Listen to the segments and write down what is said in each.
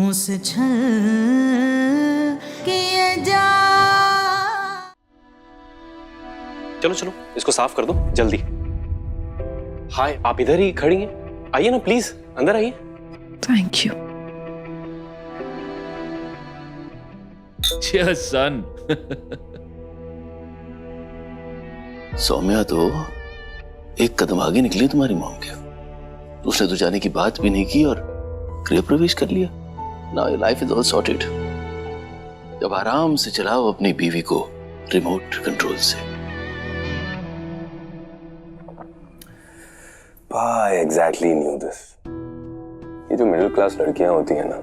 मुझसे छल किया जा। चलो चलो इसको साफ कर दो जल्दी। हाय, आप इधर ही खड़ी हैं? आइए ना प्लीज, अंदर आइए। Thank you. Cheers, son. Saumya तो एक कदम आगे निकली तुम्हारी मॉम के। उसने तो जाने की बात भी नहीं की और गृह प्रवेश कर लिया। Now your life is all sorted. अब आराम से चलाओ अपनी बीवी को रिमोट कंट्रोल से। I exactly knew this. ये जो मिडिल क्लास लड़कियां होती हैं ना,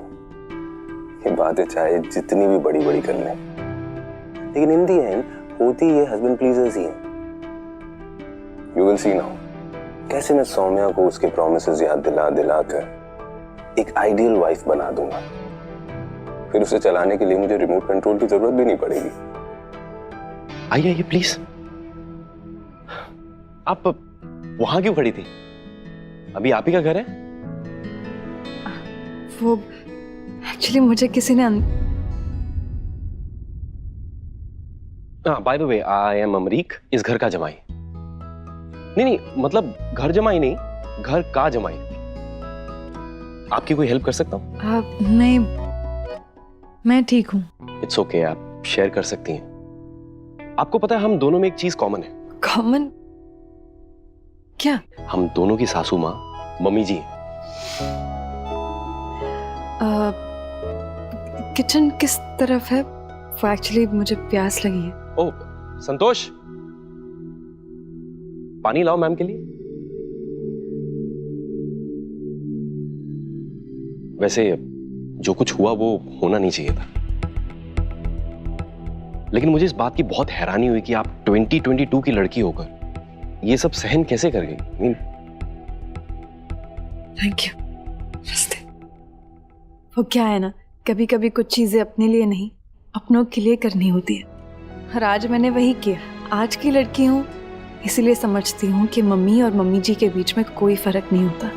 ये बातें चाहे जितनी भी बड़ी बड़ी कर लें, लेकिन इन दी एंड होती ये हस्बैंड प्लीजर्स ही हैं। You will see now. कैसे मैं सौम्या को उसके प्रॉमिसेस याद दिला दिला कर एक आइडियल वाइफ बना दूंगा। फिर उसे चलाने के लिए मुझे रिमोट कंट्रोल की जरूरत भी नहीं पड़ेगी। आइए आइए प्लीज। आप वहां क्यों खड़ी थी? अभी आप ही का घर है? वो एक्चुअली मुझे किसी ने by the way, I am Amrik, इस घर का जमाई। नहीं, मतलब घर जमाई नहीं, घर का जमाई। आपकी कोई हेल्प कर सकता हूँ? नहीं, मैं ठीक हूँ। इट्स ओके, आप शेयर कर सकती हैं। आपको पता है हम दोनों में एक चीज कॉमन है। कॉमन क्या? हम दोनों की सासू माँ मम्मी जी हैं। किचन किस तरफ है? वो एक्चुअली मुझे प्यास लगी है। ओह संतोष, पानी लाओ मैम के लिए। वैसे जो कुछ हुआ वो होना नहीं चाहिए था, लेकिन मुझे इस बात की बहुत हैरानी हुई कि आप 2022 की लड़की होकर ये सब सहन कैसे कर गई। Thank you. वो क्या है ना, कभी कभी कुछ चीजें अपने लिए नहीं अपनों के लिए करनी होती है, और आज मैंने वही किया। आज की लड़की हूँ इसीलिए समझती हूँ कि मम्मी और मम्मी जी के बीच में कोई फर्क नहीं होता।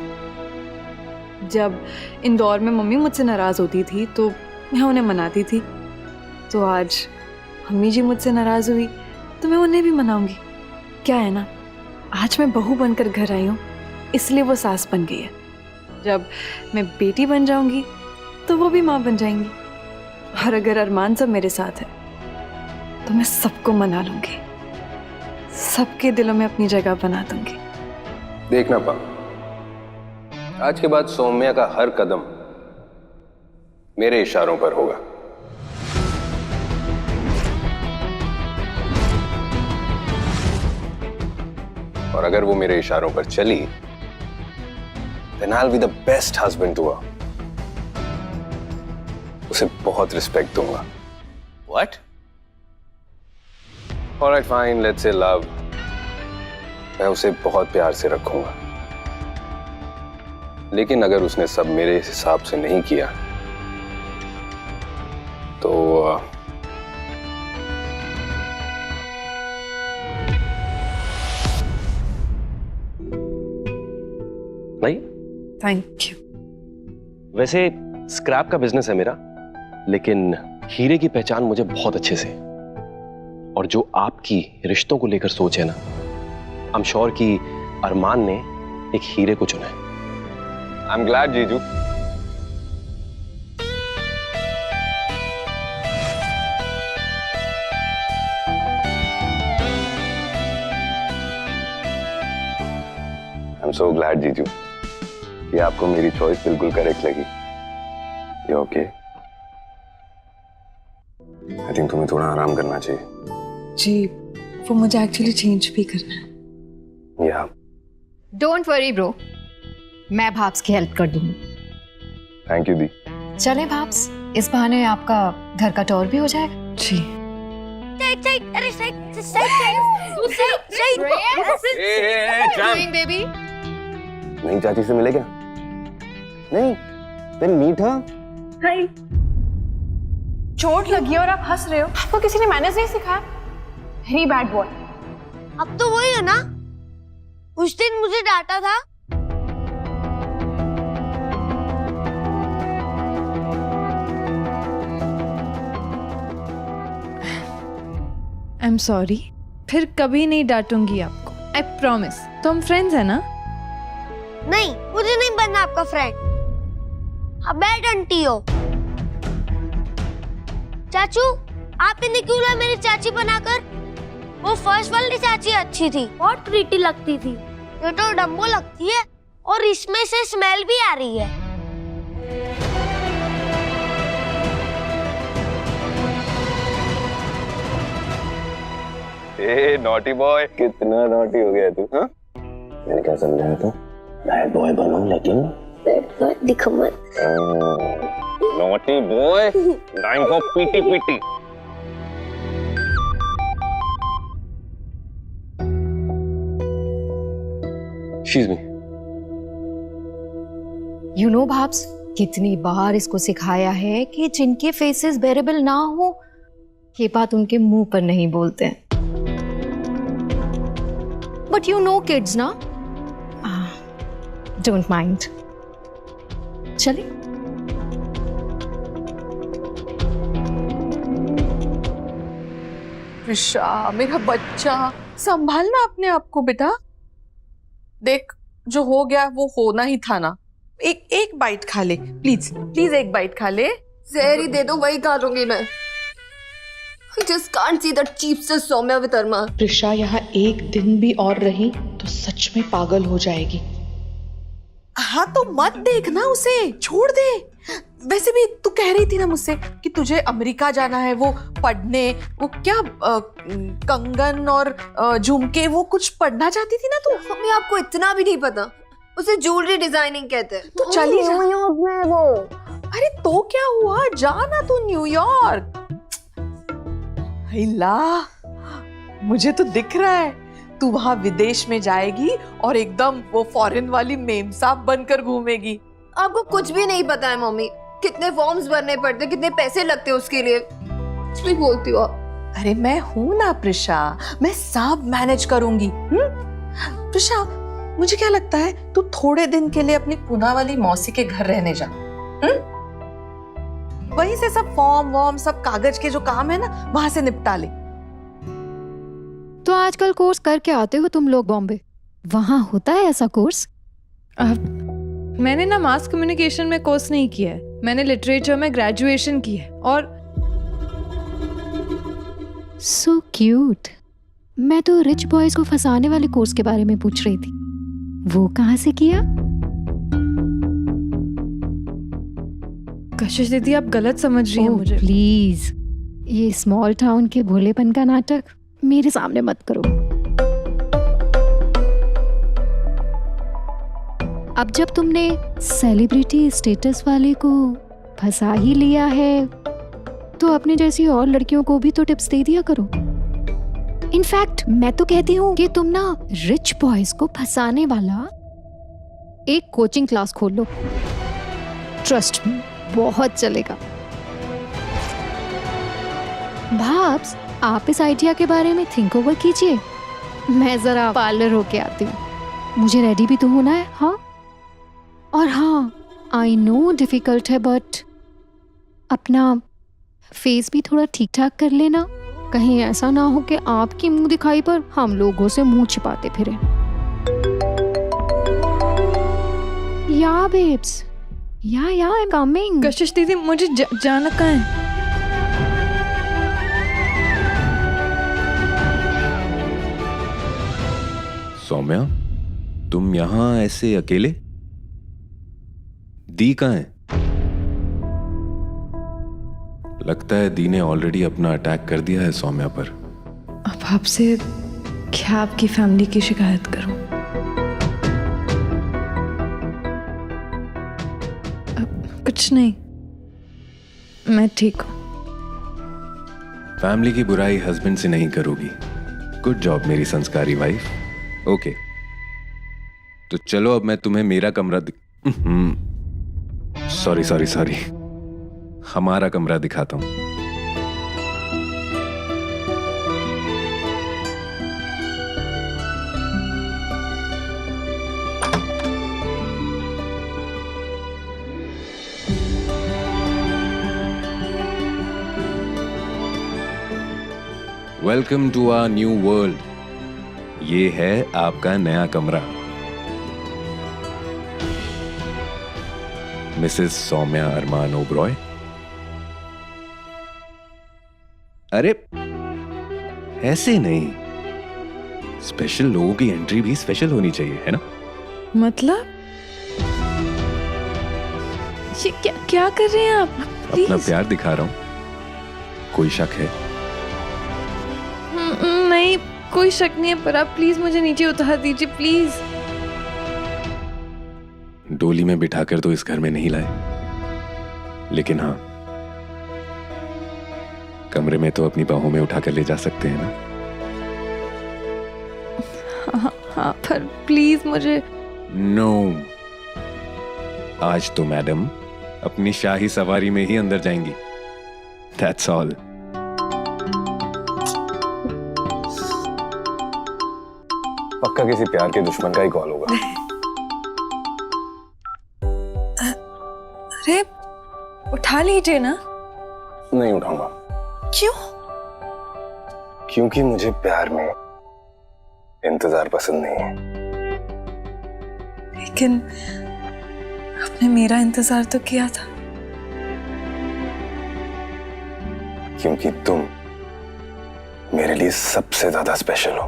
जब इंदौर में मम्मी मुझसे नाराज होती थी तो मैं उन्हें मनाती थी, तो आज मम्मी जी मुझसे नाराज हुई तो मैं उन्हें भी मनाऊंगी। क्या है ना, आज मैं बहू बनकर घर आई हूँ इसलिए वो सास बन गई है। जब मैं बेटी बन जाऊंगी तो वो भी माँ बन जाएंगी, और अगर अरमान सब मेरे साथ है तो मैं सबको मना लूंगी, सबके दिलों में अपनी जगह बना दूंगी। देखना पा, आज के बाद सौम्या का हर कदम मेरे इशारों पर होगा। और अगर वो मेरे इशारों पर चली, then I'll be the best husband to her. उसे बहुत रिस्पेक्ट दूंगा। What? Alright, fine, let's say love. मैं उसे बहुत प्यार से रखूंगा, लेकिन अगर उसने सब मेरे हिसाब से नहीं किया तो नहीं। Thank you. वैसे स्क्रैप का बिजनेस है मेरा, लेकिन हीरे की पहचान मुझे बहुत अच्छे से, और जो आपकी रिश्तों को लेकर सोच है ना, आई एम श्योर कि अरमान ने एक हीरे को चुना है। आई एम ग्लैड जीजू। आई एम सो ग्लैड जीजू कि आपको मेरी चॉइस बिल्कुल करेक्ट लगी। You okay? आई थिंक तुम्हें थोड़ा आराम करना चाहिए। जी, वो मुझे एक्चुअली चेंज भी करना है। या डोंट वरी ब्रो, मैं भाप्स की हेल्प कर दूंगी। थैंक यू दी। चलें भाप्स, इस बहाने आपका घर का टूर भी हो जाएगा। जी। बेबी नहीं चाची से मिले क्या? नहीं, then meet her। हाय। चोट लगी है और आप हंस रहे हो? आपको किसी ने मैनर्स नहीं सिखाया? Very bad boy. अब तो वही है ना, उस दिन मुझे डांटा था। आई एम सॉरी, फिर कभी नहीं डांटूंगी आपको, आई प्रॉमिस। तो हम फ्रेंड्स हैं ना? नहीं, मुझे नहीं बनना आपका फ्रेंड। आप बैड आंटी हो। चाचू, आपने क्यों लाया मेरी चाची बनाकर? वो फर्स्ट वाली चाची अच्छी थी, बहुत प्रीटी लगती थी। ये तो डम्बो लगती है और इसमें से स्मेल भी आ रही है। ए नॉटी बॉय, कितना नॉटी हो गया तू? हाँ, मैंने क्या समझाया था? बैड बॉय बनो, लेकिन बैड बॉय दिखो मत। Naughty boy, dying for pity pity. She's me. You know Bhabs, कितनी बार इसको सिखाया है कि जिनके फेसेस बेरेबल ना हो ये बात उनके मुंह पर नहीं बोलते हैं। बट यू नो किड्स ना, डोंट माइंड। चलिए। प्रिशा, मेरा बच्चा, संभालना अपने आप को बेटा। देख, जो हो गया वो होना ही था ना। एक बाइट खा ले प्लीज, प्लीज एक बाइट खा ले। जहरी दे दो, वही खा लूंगी मैं। I just can't see that cheapest Saumya वितर्मा। Prisha यहाँ एक दिन भी और रही तो सच में पागल हो जाएगी। हाँ तो मत देखना उसे, छोड़ दे। वैसे भी तू कह रही थी ना मुझसे कि तुझे अमेरिका जाना है, वो पढ़ने, वो क्या कंगन और झुमके, वो कुछ पढ़ना चाहती थी ना तू? मम्मी आपको इतना भी नहीं पता, उसे ज्वेलरी डिजाइनिंग कहते हैं। तो चली जा। न्यूयॉर्क में वो। अरे तो क्या हुआ, जाना तू न्यूयॉर्क। हिला, मुझे तो दिख रहा है तू वहां विदेश में जाएगी और एकदम वो फॉरेन वाली मेम साहब बनकर घूमेगी। आपको कुछ भी नहीं पता है मम्मी, कितने फॉर्म्स भरने पड़ते, कितने पैसे लगते हैं उसके लिए। कुछ भी बोलती हो आप। अरे मैं हूं ना प्रिशा, मैं सब मैनेज करूंगी। प्रिशा, मुझे क्या लगता है तू थोड़े दिन के लिए अपनी पुना वाली मौसी के घर रहने जा। वहीं से सब फॉर्म वॉर्म, सब कागज के जो काम है ना, वहां से निपटा ले। तो आजकल कोर्स करके आते हो तुम लोग बॉम्बे, वहां होता है ऐसा कोर्स? मैंने ना मास कम्युनिकेशन में कोर्स नहीं किया है, मैंने लिटरेचर में ग्रेजुएशन की है। और सो क्यूट। मैं तो रिच बॉयज को फंसाने वाले कोर्स के बारे में पूछ रही थी, वो कहाँ से किया? कशिश दीदी, आप गलत समझ रही हैं मुझे। प्लीज, ये स्मॉल टाउन के भोलेपन का नाटक मेरे सामने मत करो। अब जब तुमने सेलिब्रिटी स्टेटस वाले को फंसा ही लिया है तो अपने जैसी और लड़कियों को भी तो टिप्स दे दिया करो। इनफैक्ट मैं तो कहती हूँ कि तुम ना रिच बॉयज को फंसाने वाला एक कोचिंग क्लास खोल लो। ट्रस्ट मी, बहुत चलेगा। भाब्स, आप इस आइडिया के बारे में थिंक ओवर कीजिए। मैं जरा पार्लर होके आती हूँ, मुझे रेडी भी तो होना है। हाँ, और हाँ, आई नो डिफिकल्ट है, बट अपना फेस भी थोड़ा ठीक ठाक कर लेना। कहीं ऐसा ना हो कि आपकी मुंह दिखाई पर हम लोगों से मुंह छिपाते फिरे। या बेब्स, या आई एम कमिंग। कशिश दीदी, मुझे जाना कहाँ है? सौम्या, तुम यहाँ ऐसे अकेले? दी कहाँ है? लगता है दी ने ऑलरेडी अपना अटैक कर दिया है सौम्या पर। अब आपसे क्या आपकी फैमिली की शिकायत करूं? अब कुछ नहीं, मैं ठीक हूं। फैमिली की बुराई हस्बैंड से नहीं करोगी। गुड जॉब मेरी संस्कारी वाइफ। ओके, तो चलो अब मैं तुम्हें मेरा कमरा सॉरी हमारा कमरा दिखाता हूं। Welcome to our new world. ये है आपका नया कमरा। मिसेस सौम्या अरमान ओबरॉय। अरे ऐसे नहीं, स्पेशल लोगों की एंट्री भी स्पेशल होनी चाहिए, है ना? मतलब ये क्या कर रहे हैं आप? अपना प्यार दिखा रहा हूं। कोई शक है? नहीं, कोई शक नहीं है, पर आप प्लीज मुझे नीचे उतार दीजिए प्लीज। डोली में बिठाकर तो इस घर में नहीं लाए, लेकिन हाँ, कमरे में तो अपनी बाहों में उठाकर ले जा सकते हैं ना? हाँ, पर प्लीज मुझे। नो, आज तो मैडम अपनी शाही सवारी में ही अंदर जाएंगी। That's all. पक्का किसी प्यार के दुश्मन का ही कॉल होगा। अरे उठा लीजिए ना। नहीं उठाऊंगा। क्यों? क्योंकि मुझे प्यार में इंतजार पसंद नहीं है। लेकिन आपने मेरा इंतजार तो किया था। क्योंकि तुम मेरे लिए सबसे ज्यादा स्पेशल हो।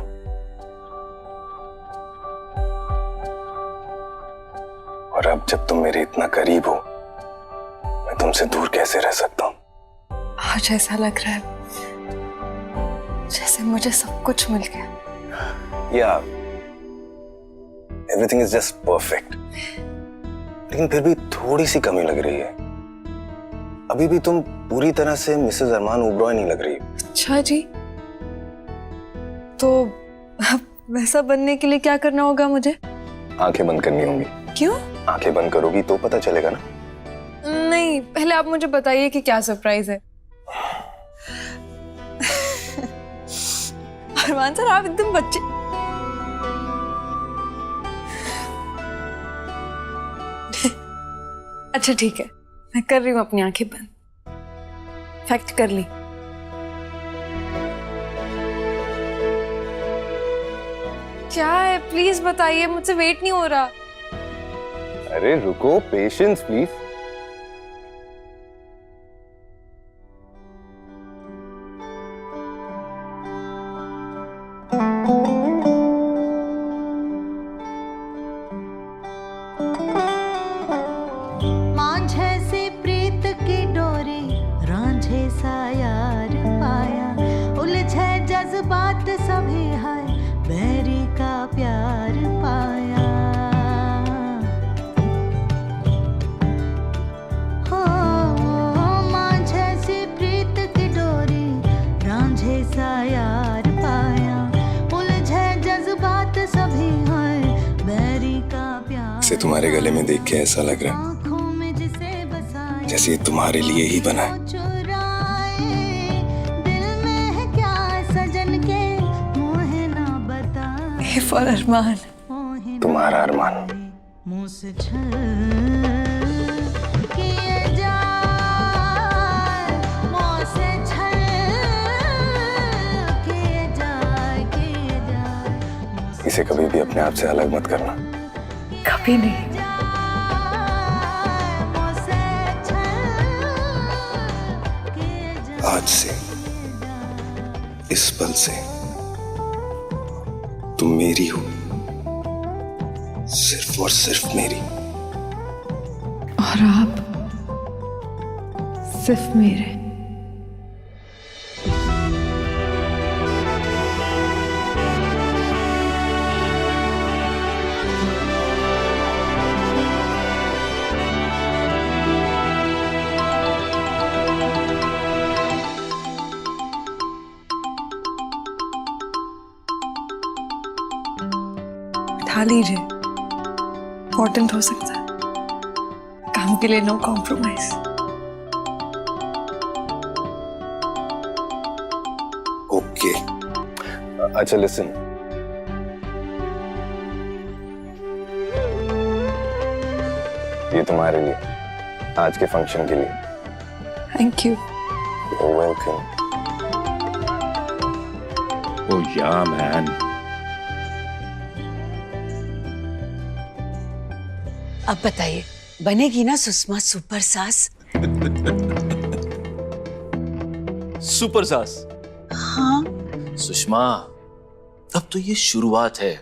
और अब जब तुम मेरे इतना करीब हो, मैं तुमसे दूर कैसे रह सकता हूं? आज ऐसा लग रहा है जैसे मुझे सब कुछ मिल गया। Yeah, everything is just perfect. लेकिन फिर भी थोड़ी सी कमी लग रही है। अभी भी तुम पूरी तरह से मिसेस अरमान ओबरॉय नहीं लग रही। अच्छा जी, तो अब वैसा बनने के लिए क्या करना होगा मुझे? आंखें बंद करनी होंगी। क्यों? आंखें बंद करोगी तो पता चलेगा ना। नहीं, पहले आप मुझे बताइए कि क्या सरप्राइज है। अरमान सर, आप एकदम बच्चे। अच्छा ठीक है, मैं कर रही हूँ अपनी आंखें बंद। फैक्ट कर ली। क्या है, प्लीज बताइए, मुझसे वेट नहीं हो रहा। अरे रुको, पेशेंस प्लीज। मांझे से प्रीत की डोरी रांझे सा यार पाया, उलझे जज्बात सभी है बैरी का प्यार पाया। हो मांझे से प्रीत की डोरी रांझे सा यार पाया, उलझे जज्बात सभी है बैरी का प्यार। इसे तुम्हारे गले में देख के ऐसा लग रहा है जैसे ये तुम्हारे लिए ही बना है। फॉर अरमान। तुम्हारा अरमान। इसे कभी भी अपने आप से अलग मत करना। कभी नहीं। आज से, इस पल से तुम मेरी हो, सिर्फ और सिर्फ मेरी। और आप सिर्फ मेरे। उठा लीजिए, इम्पोर्टेंट हो सकता है। काम के लिए नो कॉम्प्रोमाइज। ओके, अच्छा लिसन, ये तुम्हारे लिए, आज के फंक्शन के लिए। Thank you. You're welcome. ओ या मैन। अब बताइए, बनेगी ना सुषमा सुपर सास? सुपर सास? हाँ। सुषमा, अब तो ये शुरुआत है,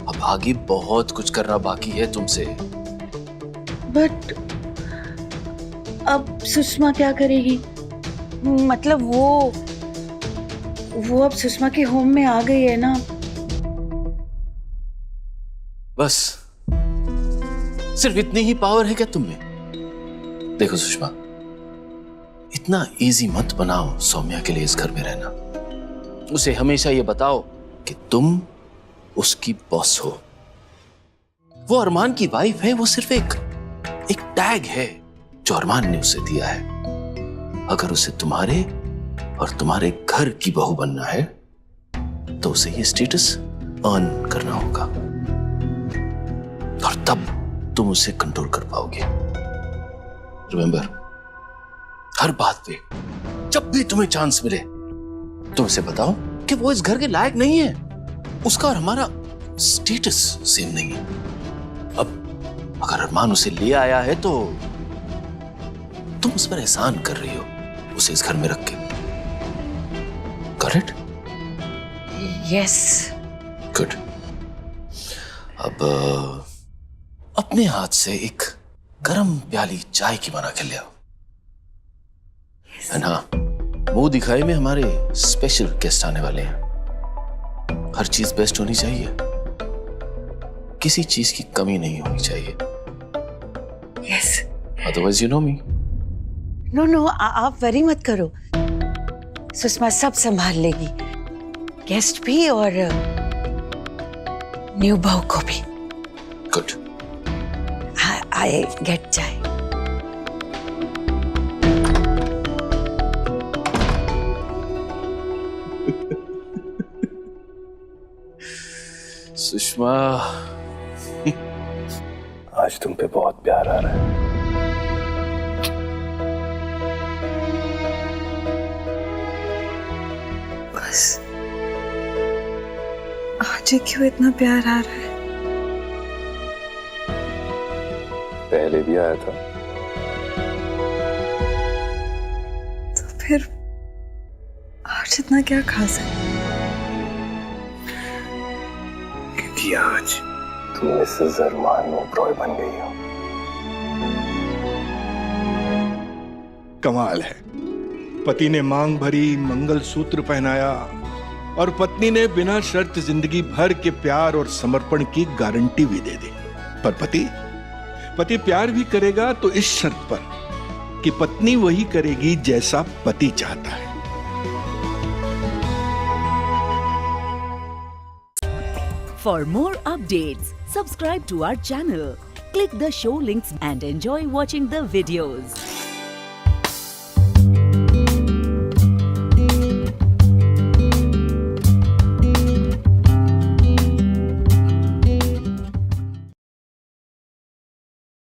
अब आगे बहुत कुछ करना बाकी है तुमसे। बट अब सुषमा क्या करेगी? मतलब वो अब सुषमा के होम में आ गई है ना। बस सिर्फ इतनी ही पावर है क्या तुम में? देखो सुषमा, इतना इजी मत बनाओ सौम्या के लिए इस घर में रहना। उसे हमेशा ये बताओ कि तुम उसकी बॉस हो। वो अरमान की वाइफ है, वो सिर्फ एक टैग है जो अरमान ने उसे दिया है। अगर उसे तुम्हारे और तुम्हारे घर की बहू बनना है तो उसे ये स्टेटस अर्न करना होगा, और तब तुम उसे कंट्रोल कर पाओगे। रिमेंबर, हर बात पे जब भी तुम्हें चांस मिले तुम उसे बताओ कि वो इस घर के लायक नहीं है, उसका और हमारा स्टेटस सेम नहीं है। अब अगर अरमान उसे ले आया है तो तुम उस पर एहसान कर रही हो, उसे इस घर में रख के। करेक्ट? यस। गुड। अब अपने हाथ से एक गरम प्याली चाय की बना के ले आओ। एंड हाँ, मुंह दिखाई में हमारे स्पेशल गेस्ट आने वाले हैं। हर चीज बेस्ट होनी चाहिए, किसी चीज की कमी नहीं होनी चाहिए। Yes. Otherwise you know me. No, आप वरी मत करो, सुषमा सब संभाल लेगी, गेस्ट भी और न्यू बहू को भी। गुड। आई गेट चाय। सुषमा, आज तुम पे बहुत प्यार आ रहा है। बस आज क्यों इतना प्यार आ रहा है? पहले भी आया था। तो फिर आज इतना क्या खास है? क्योंकि आज तुम मिसेस अरमान ओबरॉय बन गई हो। कमाल है, पति ने मांग भरी, मंगलसूत्र पहनाया और पत्नी ने बिना शर्त जिंदगी भर के प्यार और समर्पण की गारंटी भी दे दी। पर पति प्यार भी करेगा तो इस शर्त पर कि पत्नी वही करेगी जैसा पति चाहता है। For more updates, subscribe to our channel, click the show links and enjoy watching the videos.